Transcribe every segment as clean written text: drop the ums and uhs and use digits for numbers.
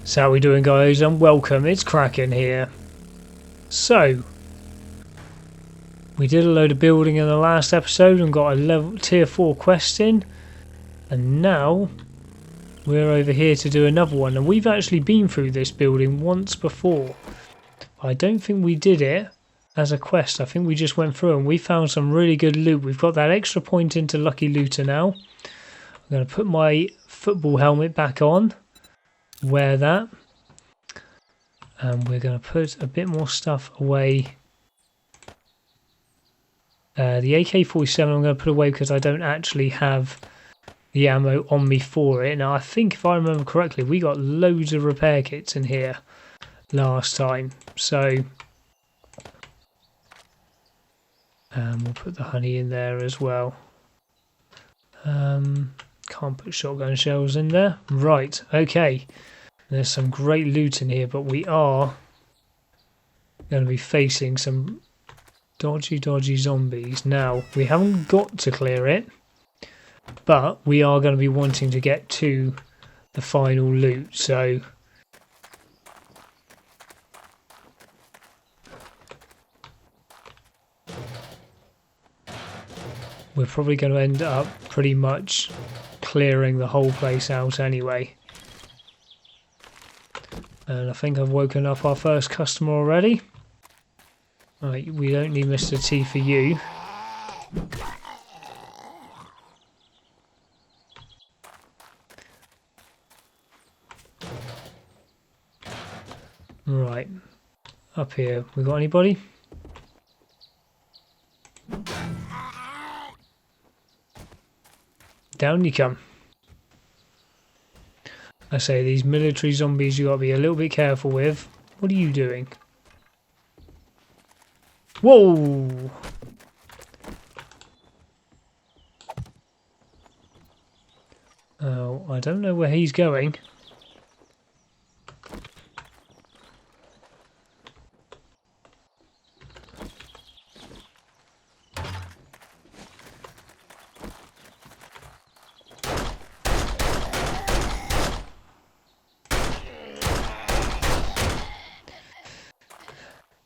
So how we doing, guys, and welcome. It's Kraken here. So we did a load of building in the last episode and got a tier 4 quest in, and now we're over here to do another one. And we've actually been through this building once before. I don't think we did it as a quest. I think we just went through and we found some really good loot. We've got that extra point into Lucky Looter now. I'm going to put my football helmet back on. Wear that, and we're going to put a bit more stuff away. The AK-47 I'm going to put away because I don't actually have the ammo on me for it. Now I think, if I remember correctly, we got loads of repair kits in here last time, so we'll put the honey in there as well. Can't put shotgun shells in there. Right, okay. There's some great loot in here, but we are going to be facing some dodgy zombies. Now, we haven't got to clear it, but we are going to be wanting to get to the final loot, so we're probably going to end up pretty much clearing the whole place out anyway. And I think I've woken up our first customer already. Right, we don't need Mr. T for you. Right, up here, we got anybody? Down you come. I say, these military zombies you got to be a little bit careful with. What are you doing? Whoa! Oh, I don't know where he's going.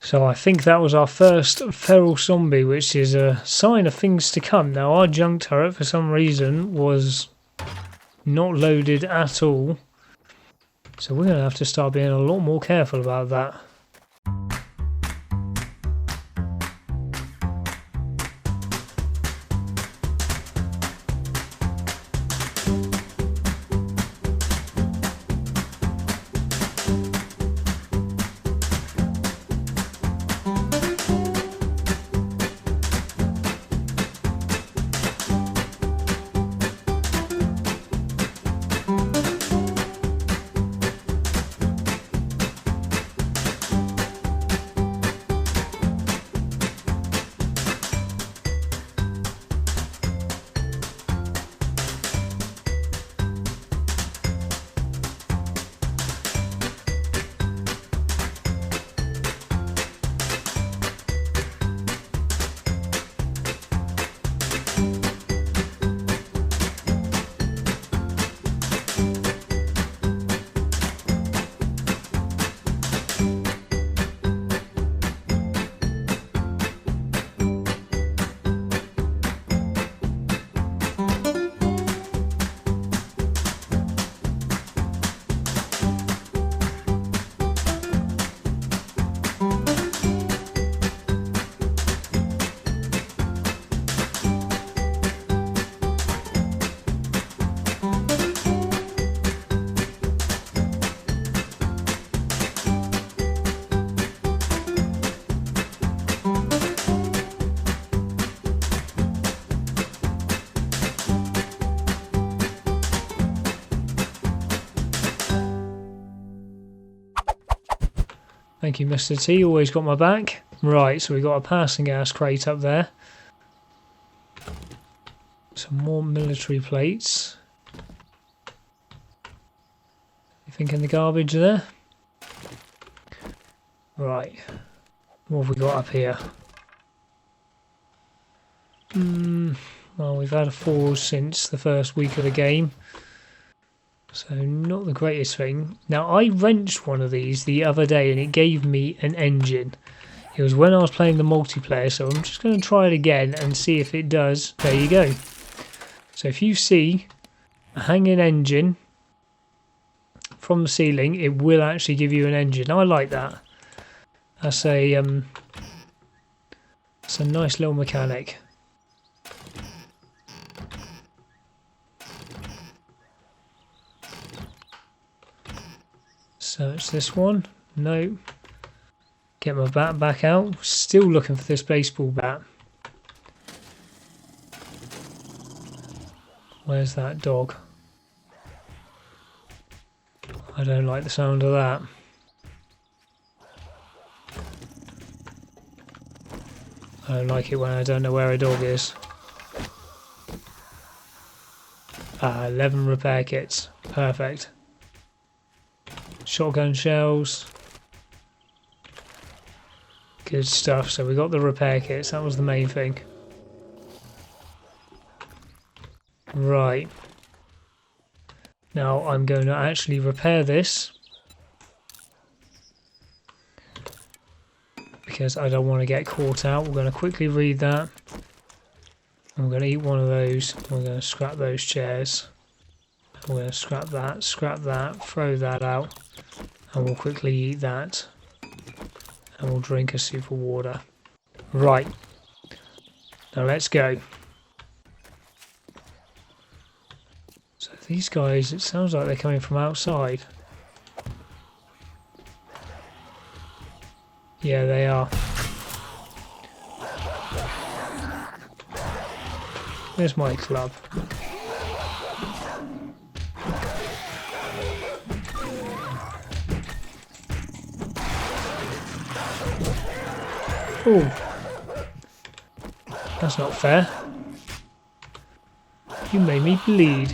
So I think that was our first feral zombie, which is a sign of things to come. Now our junk turret for some reason was not loaded at all, so we're going to have to start being a lot more careful about that. Thank you, Mr. T, always got my back. Right, so we got a passing gas crate up there. Some more military plates. Anything in the garbage there? Right, what have we got up here? Well, we've had a 4 since the first week of the game, so not the greatest thing. Now, I wrenched one of these the other day and it gave me an engine. It was when I was playing the multiplayer, so I'm just going to try it again and see if it does. There you go. So if you see a hanging engine from the ceiling, it will actually give you an engine. I like that. That's a nice little mechanic. Search this one. No. Get my bat back out. Still looking for this baseball bat. Where's that dog? I don't like the sound of that. I don't like it when I don't know where a dog is. 11 repair kits. Perfect. Shotgun shells. Good stuff. So we got the repair kits. That was the main thing. Right. Now I'm going to actually repair this. Because I don't want to get caught out. We're going to quickly read that. I'm going to eat one of those. We're going to scrap those chairs. We're going to scrap that, throw that out. And we'll quickly eat that. And we'll drink a sip of water. Right. Now let's go. So these guys, it sounds like they're coming from outside. Yeah, they are. There's my club. Oh, that's not fair. You made me bleed.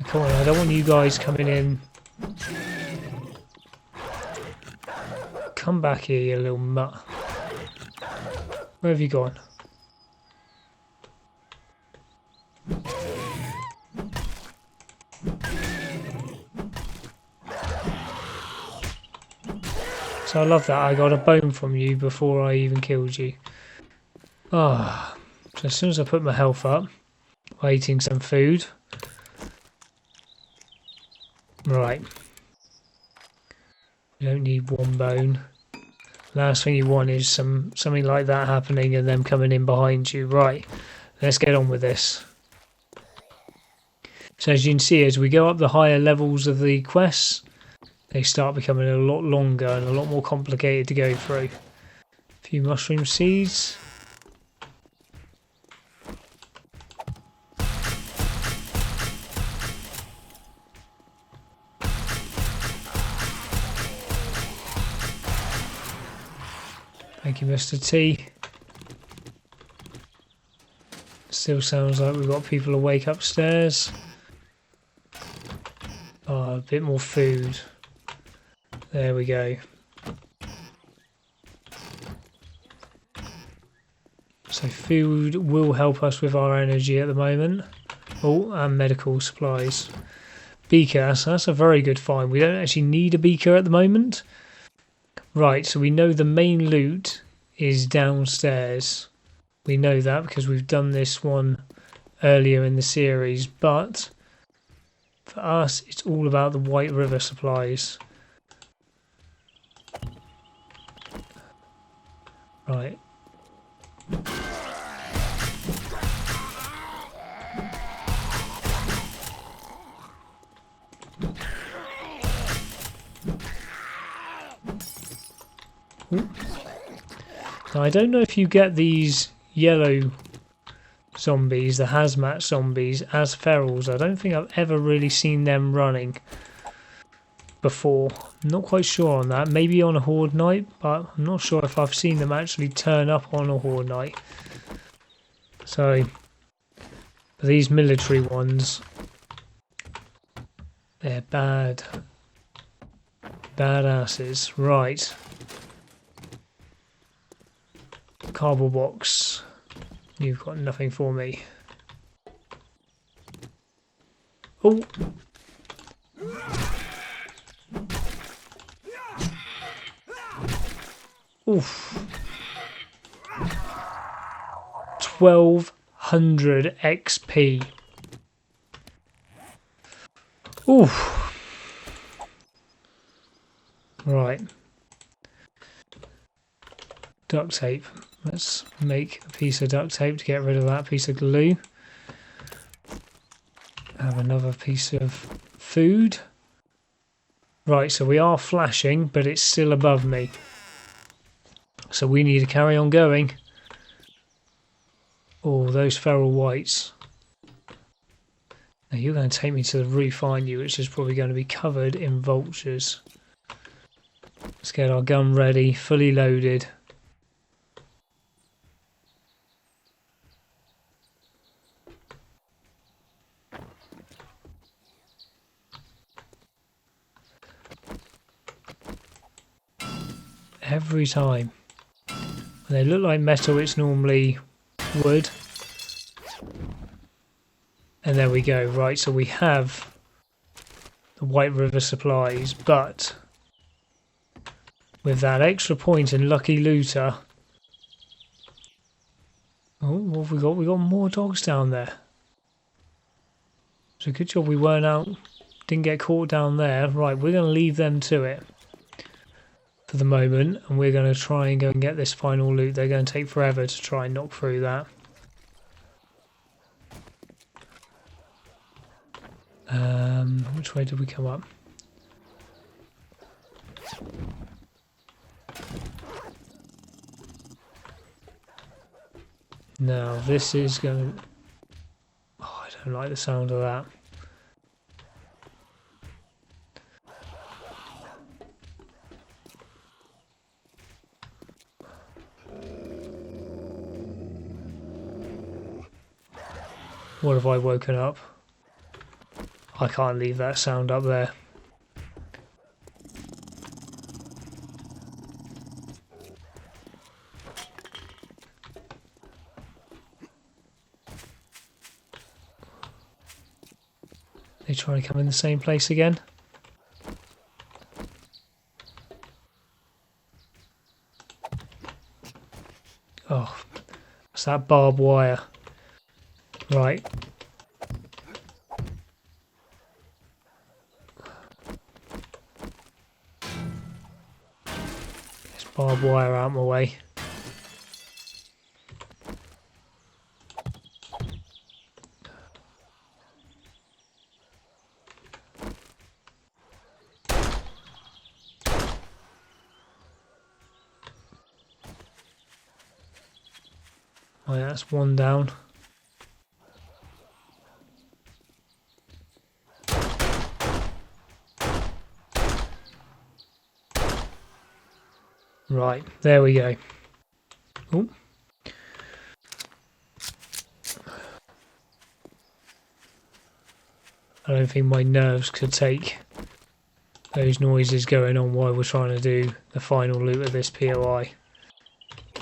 Come on, I don't want you guys coming in. Come back here, you little mutt. Where have you gone? So I love that I got a bone from you before I even killed you. Ah, so as soon as I put my health up by eating some food. Right. You don't need one bone. Last thing you want is something like that happening and them coming in behind you. Right, let's get on with this. So as you can see, as we go up the higher levels of the quests, they start becoming a lot longer and a lot more complicated to go through. A few mushroom seeds. Thank you, Mr. T. Still sounds like we've got people awake upstairs. Oh, a bit more food. There we go. So food will help us with our energy at the moment. Oh, and medical supplies. Beaker, so that's a very good find. We don't actually need a beaker at the moment. Right, so we know the main loot is downstairs. We know that because we've done this one earlier in the series, but for us it's all about the White River supplies. Right. Now I don't know if you get these yellow zombies, the hazmat zombies, as ferals. I don't think I've ever really seen them running before. I'm not quite sure on that. Maybe on a Horde night, but I'm not sure if I've seen them actually turn up on a Horde night. So, these military ones, they're bad. Badasses. Right. cardboard box. You've got nothing for me. Oh! Oof. 1200 XP. Oof. Right. Duct tape. Let's make a piece of duct tape to get rid of that piece of glue. Have another piece of food. Right, so we are flashing, but it's still above me. So we need to carry on going. Oh, those feral whites. Now you're going to take me to the roof, aren't you? Which is probably going to be covered in vultures. Let's get our gun ready, fully loaded. Every time. When they look like metal, it's normally wood. And there we go. Right, so we have the White River supplies, but with that extra point in Lucky Looter. Oh, what have we got? We got more dogs down there. So good job we weren't out, didn't get caught down there. Right, we're going to leave them to it for the moment, and we're going to try and go and get this final loot. They're going to take forever to try and knock through that. Which way did we come up? Now this is going to... Oh, I don't like the sound of that. What have I woken up? I can't leave that sound up there. They try to come in the same place again. Oh, it's that barbed wire. Right. There's barbed wire out my way. Oh, yeah, that's one down. Right, there we go. Ooh. I don't think my nerves could take those noises going on while we're trying to do the final loot of this POI.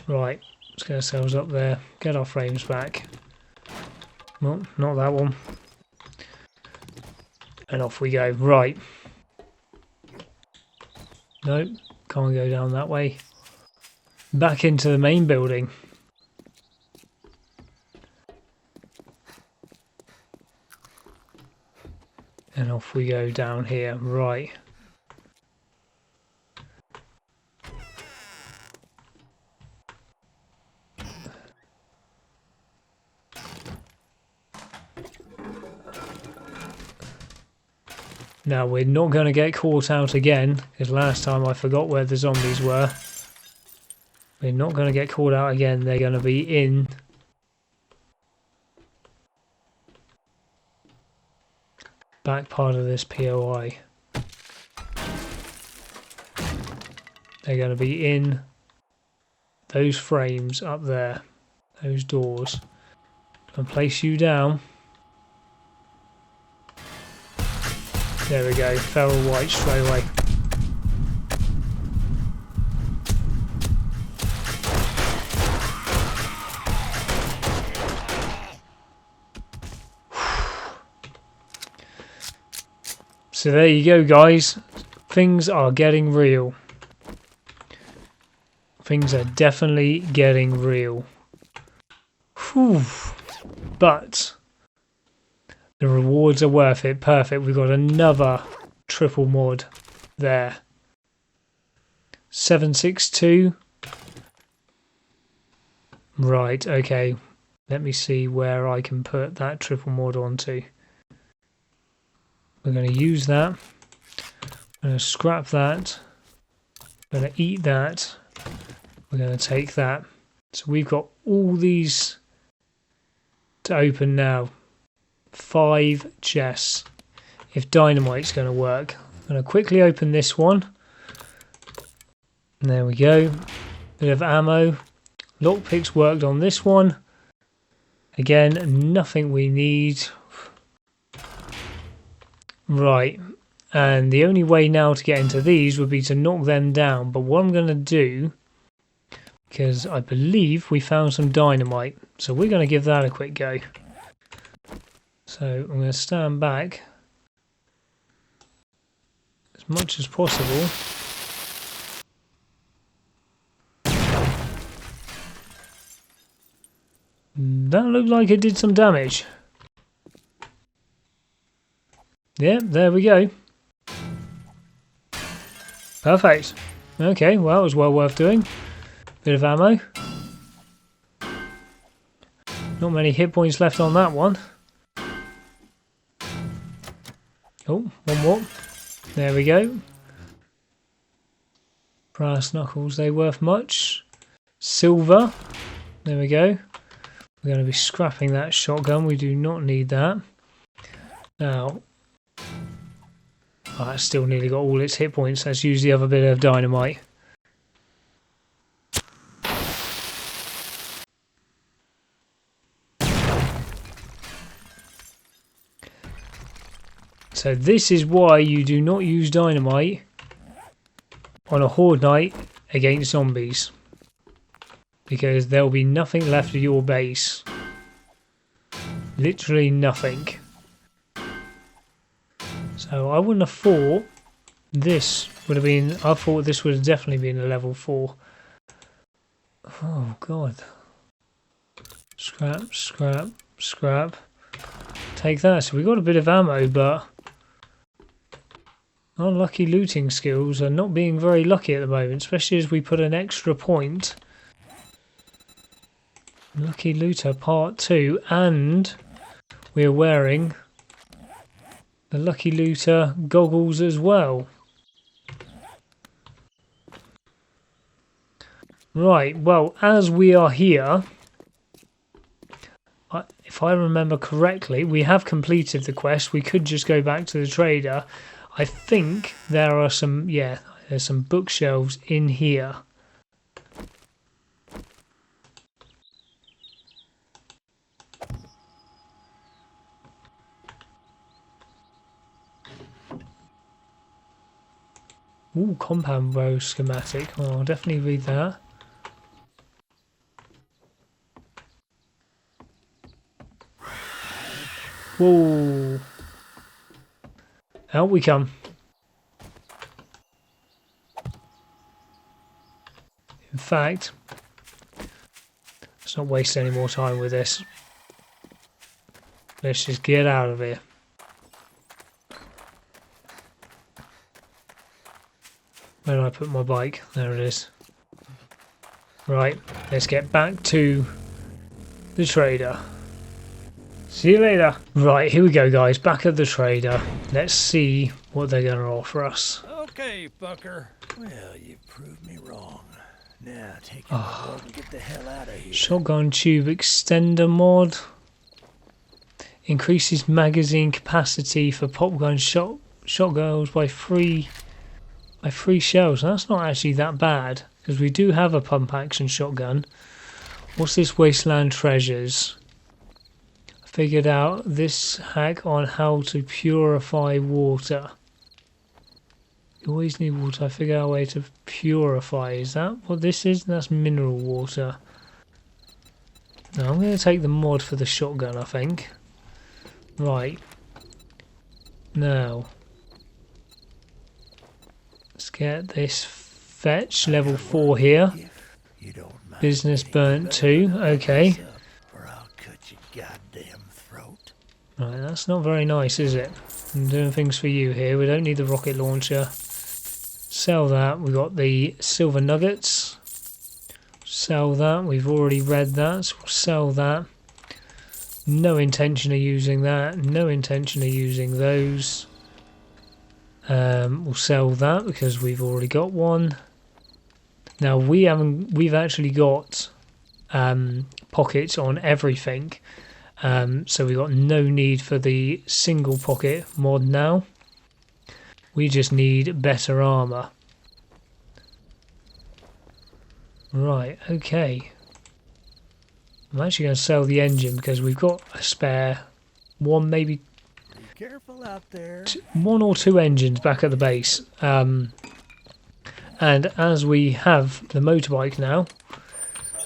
Right, let's get ourselves up there, get our frames back. Well, not that one. And off we go. Right. Nope, can't go down that way. Back into the main building. And off we go down here. Right. Now we're not going to get caught out again, because last time I forgot where the zombies were. We're not going to get caught out again. They're going to be in back part of this POI. They're going to be in those frames up there, those doors. And place you down. There we go, feral white straight away. So there you go, guys. Things are getting real. Things are definitely getting real. Whew. But the rewards are worth it. Perfect. We've got another triple mod there. 762. Right, okay. Let me see where I can put that triple mod onto. We're going to use that. I'm going to scrap that. I'm going to eat that. We're going to take that. So we've got all these to open now. 5 chests. If dynamite's going to work. I'm going to quickly open this one. And there we go. Bit of ammo. Lockpicks worked on this one. Again, nothing we need. Right. And the only way now to get into these would be to knock them down. But what I'm going to do, because I believe we found some dynamite, so we're going to give that a quick go. So I'm going to stand back as much as possible. That looked like it did some damage. Yeah, there we go. Perfect. Okay, well, it was well worth doing. Bit of ammo. Not many hit points left on that one. Oh, one more. There we go. Brass knuckles, they worth much. Silver. There we go. We're going to be scrapping that shotgun. We do not need that. Now, I still nearly got all its hit points. Let's use the other bit of dynamite. So this is why you do not use dynamite on a horde night against zombies. Because there will be nothing left of your base. Literally nothing. So I wouldn't have thought this would have been... I thought this would have definitely been a level 4. Oh god. Scrap, scrap, scrap. Take that. So we got a bit of ammo, but our lucky looting skills are not being very lucky at the moment, especially as we put an extra point. Lucky Looter Part 2, and we're wearing the Lucky Looter goggles as well. Right, well, as we are here, if I remember correctly, we have completed the quest. We could just go back to the trader. I think there are some, yeah, there's some bookshelves in here. Ooh, compound row schematic. Oh, I'll definitely read that. Whoa. Out we come. In fact, let's not waste any more time with this. Let's just get out of here. Where did I put my bike? There it is. Right, let's get back to the trader. See you later. Right, here we go, guys. Back at the trader. Let's see what they're going to offer us. Okay, fucker. Well, you proved me wrong. Now take it and get the hell out of here. Shotgun tube extender mod. Increases magazine capacity for popgun shotguns by 3 shells. That's not actually that bad, because we do have a pump action shotgun. What's this? Wasteland Treasures. I figured out this hack on how to purify water. You always need water. I figured out a way to purify. Is that what this is? That's mineral water. Now I'm going to take the mod for the shotgun, I think. Right. Now, Let's get this fetch level 4 here. If you don't mind Business getting burnt 2. Okay. up, or I'll cut your goddamn throat. Right, that's not very nice, is it? I'm doing things for you here. We don't need the rocket launcher. Sell that. We've got the silver nuggets. Sell that. We've already read that, so we'll sell that. No intention of using that. No intention of using those. We'll sell that because we've already got one. Now we've actually got pockets on everything. So we've got no need for the single pocket mod now. We just need better armour. Right, okay. I'm actually going to sell the engine because we've got a spare one, maybe Be careful out there. one or two engines back at the base. And as we have the motorbike now,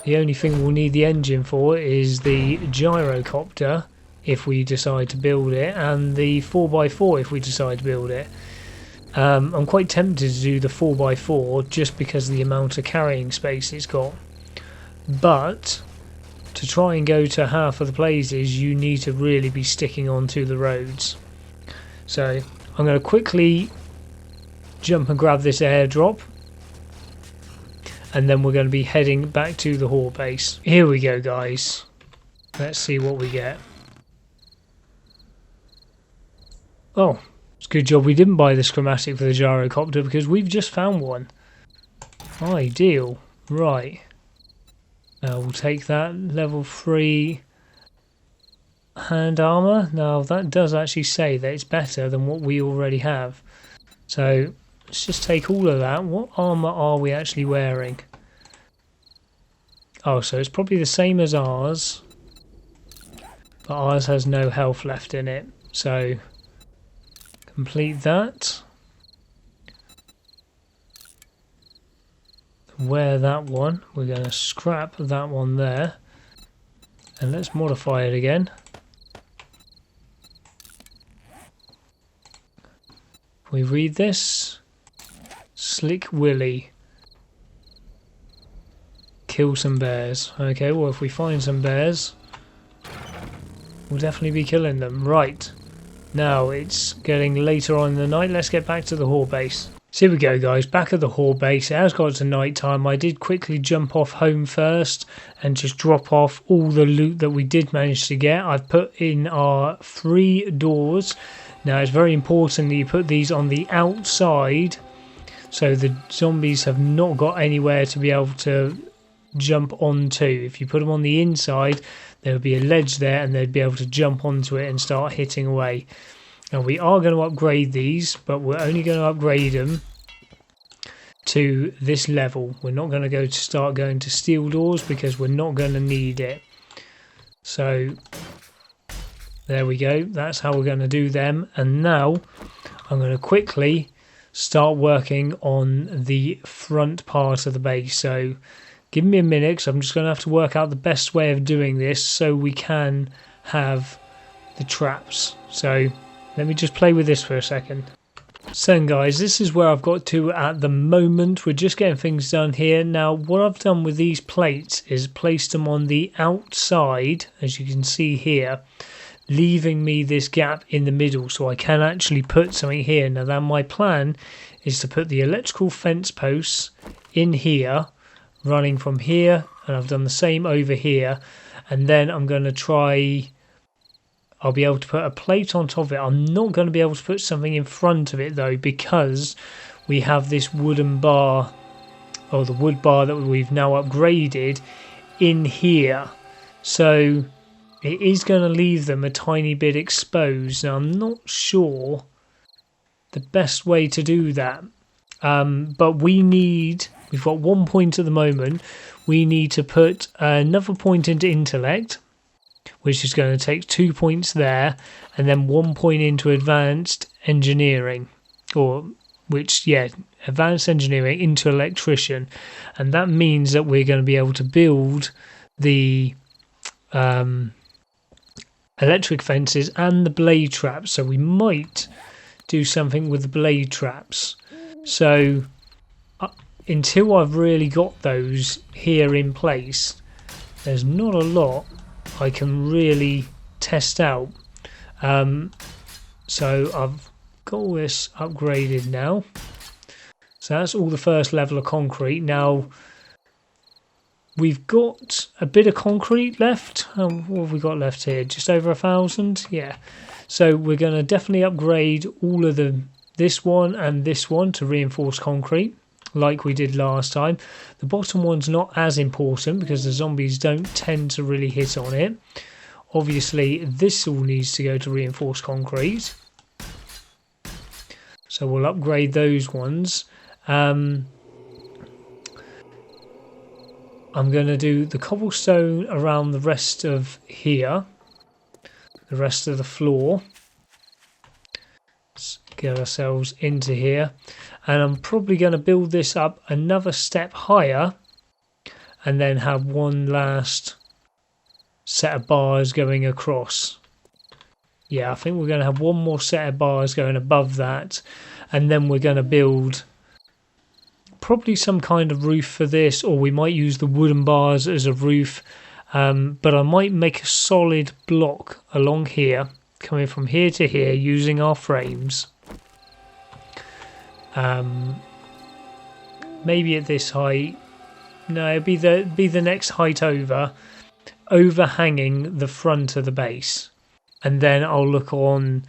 the only thing we'll need the engine for is the gyrocopter if we decide to build it, and the 4x4 if we decide to build it. I'm quite tempted to do the 4x4 just because of the amount of carrying space it's got. But to try and go to half of the places, you need to really be sticking onto the roads. So I'm going to quickly jump and grab this airdrop, and then we're going to be heading back to the Horde base. Here we go, guys. Let's see what we get. Oh, it's a good job we didn't buy the schematic for the gyrocopter because we've just found one. Ideal. Right. We'll take that. Level 3 hand armour. Now that does actually say that it's better than what we already have. So let's just take all of that. What armour are we actually wearing? Oh, so it's probably the same as ours, but ours has no health left in it. So complete that. Wear that one. We're going to scrap that one there, and let's modify it again. We read this. Slick Willy. Kill some bears. Okay, well if we find some bears, we'll definitely be killing them. Right. Now it's getting later on in the night. Let's get back to the Horde base. So here we go, guys. Back at the Horde base. It has got to night time. I did quickly jump off home first and just drop off all the loot that we did manage to get. I've put in our 3 doors. Now it's very important that you put these on the outside so the zombies have not got anywhere to be able to jump onto. If you put them on the inside, there would be a ledge there and they'd be able to jump onto it and start hitting away. Now we are going to upgrade these, but we're only going to upgrade them to this level. We're not going to start going to steel doors because we're not going to need it. So there we go. That's how we're going to do them. And now I'm going to quickly start working on the front part of the base. So give me a minute because I'm just going to have to work out the best way of doing this so we can have the traps. So let me just play with this for a second. So guys, this is where I've got to at the moment. We're just getting things done here. Now what I've done with these plates is placed them on the outside, as you can see here, leaving me this gap in the middle so I can actually put something here. Now then my plan is to put the electrical fence posts in here, running from here, and I've done the same over here, and then I'm going to try, I'll be able to put a plate on top of it. I'm not going to be able to put something in front of it though because we have this wooden bar, or the wood bar that we've now upgraded in here, so it is going to leave them a tiny bit exposed. Now I'm not sure the best way to do that, but we've got 1 point at the moment. We need to put another point into intellect, which is going to take 2 points there, and then 1 point into advanced engineering, advanced engineering into electrician, and that means that we're going to be able to build the electric fences and the blade traps. So we might do something with the blade traps. So until I've really got those here in place, there's not a lot I can really test out. So I've got all this upgraded now. So that's all the first level of concrete. Now we've got a bit of concrete left. What have we got left here? Just over 1,000. Yeah. So we're going to definitely upgrade all of this one and this one to reinforced concrete, like we did last time. The bottom one's not as important because the zombies don't tend to really hit on it. Obviously, this all needs to go to reinforced concrete. So we'll upgrade those ones. I'm going to do the cobblestone around the rest of here, the rest of the floor. Let's get ourselves into here. And I'm probably going to build this up another step higher and then have one last set of bars going across. Yeah, I think we're going to have one more set of bars going above that, and then we're going to build probably some kind of roof for this, or we might use the wooden bars as a roof, but I might make a solid block along here, coming from here to here using our frames. Maybe at this height. No, it'd be the next height over, overhanging the front of the base. And then I'll look on,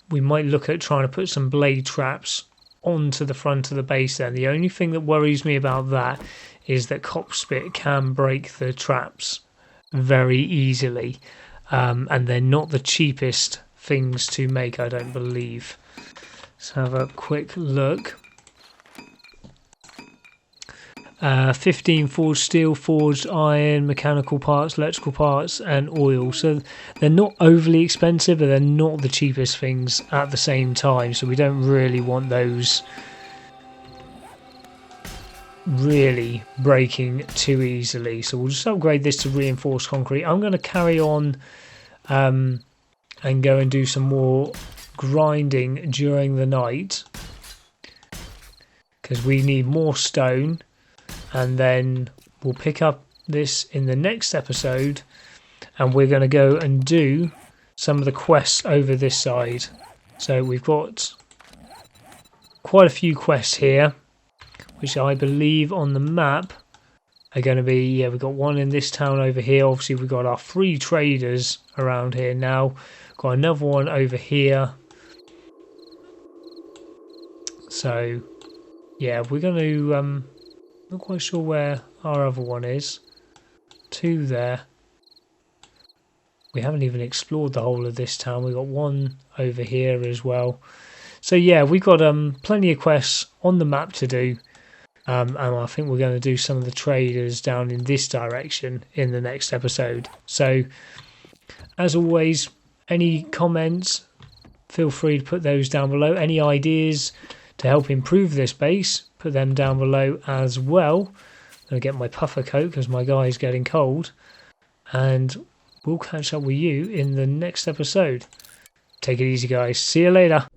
we might look at trying to put some blade traps onto the front of the base then. The only thing that worries me about that is that Copspit can break the traps very easily. And they're not the cheapest things to make, I don't believe. Let's have a quick look. 15 forged steel, forged iron, mechanical parts, electrical parts and oil. So they're not overly expensive, but they're not the cheapest things at the same time. So we don't really want those really breaking too easily. So we'll just upgrade this to reinforced concrete. I'm going to carry on and go and do some more grinding during the night because we need more stone. And then we'll pick up this in the next episode and we're going to go and do some of the quests over this side. So we've got quite a few quests here, which I believe on the map are going to be, yeah, we've got one in this town over here. Obviously we've got our free traders around here now. Got another one over here. So yeah, we're going to not quite sure where our other one is. 2 there. We haven't even explored the whole of this town. We've got one over here as well. So yeah, we've got plenty of quests on the map to do. And I think we're going to do some of the traders down in this direction in the next episode. So as always, any comments, feel free to put those down below. Any ideas to help improve this base, put them down below as well. I'm going to get my puffer coat because my guy's getting cold. And we'll catch up with you in the next episode. Take it easy, guys. See you later.